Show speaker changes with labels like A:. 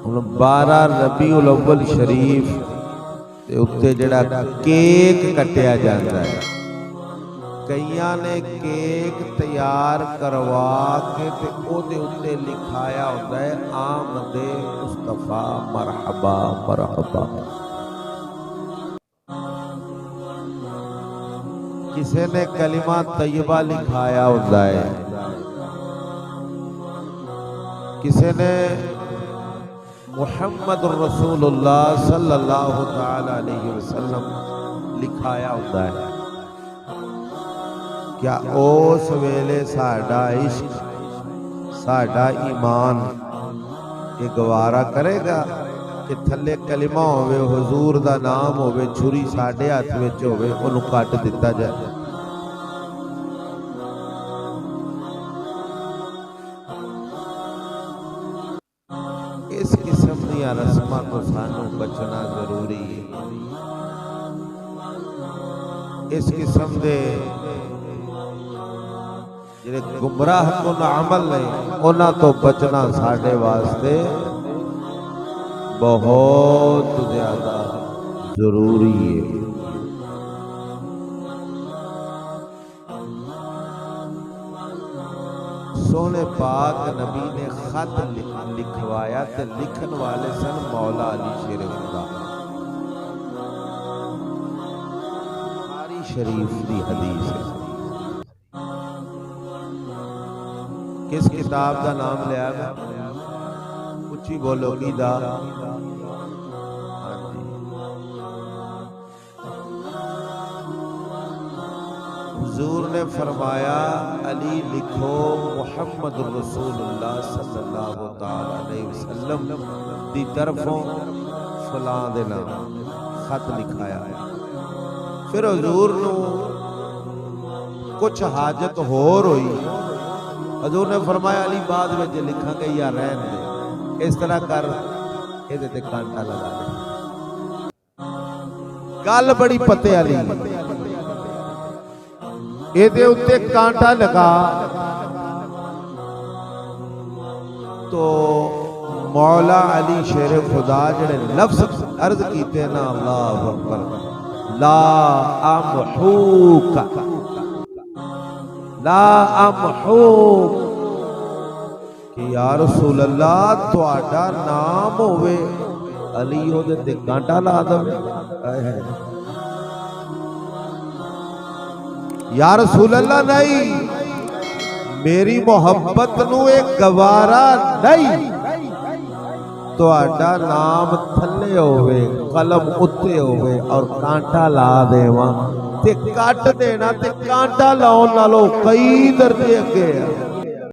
A: 12 ربیع الاول شریف تے اتنے جڑا کیک کٹیا جاتا ہے، کئیاں نے کیک تیار کروا کے تے او دے اتنے لکھایا ہوتا ہے آمد مصطفیٰ مرحبا مرحبا۔ کسی نے کلمہ طیبہ لکھایا ہوتا ہے، کسی نے محمد رسول اللہ صلی اللہ تعالی علیہ وسلم لکھایا ہوتا ہے۔ کیا اس ویلے ساڈا عشق ساڈا ایمان یہ گوارا کرے گا کہ تھلے کلمہ ہوئے حضور دا نام ہوئے چھری ساڈے ہاتھ وچ ہوئے انہوں کٹ دیتا جائے؟ اس قسم دیا رسماں تو سانوں بچنا ضروری ہے۔ اس قسم دے جڑے گمراہ کن عمل نے انہاں تو بچنا ساڈے واسطے بہت زیادہ ضروری ہے۔ سونے پاک نبی نے خط لکھوایا تے لکھن والے سن مولا علی شیر خدا۔ بخاری شریف دی حدیث ہے۔ کس کتاب دا نام لیا گا؟ اچھی بولو کی دا؟ حضور نے فرمایا علی لکھو محمد رسول اللہ صلی اللہ تعالی علیہ وسلم دی طرفوں فلاں دے نام خط لکھایا۔ پھر حضور نو کچھ حاجت ہور ہوئی، حضور نے فرمایا علی بعد میں جو لکھا گے یا رہن دے، اس طرح کر یہ تے کانٹا لگا دے۔ گل بڑی پتے علی یہ دے اتے کانٹا لگا تو مولا علی شیر خدا جڑے لفظ عرض کیتے نا اللہ اکبر، لا امحوک لا امحوک، کہ یا رسول اللہ تو آڈا نام ہوئے علی ہو دے کانٹا لا دو۔ یا رسول اللہ نہیں، میری محبت نو ایک گوارا نہیں تو آڈا نام تھلے ہوئے قلم اتے ہوئے اور کانٹا لا دے وہاں تے کٹ دینا تے کانٹا لاؤ نالو کئی درجے اگے ہے۔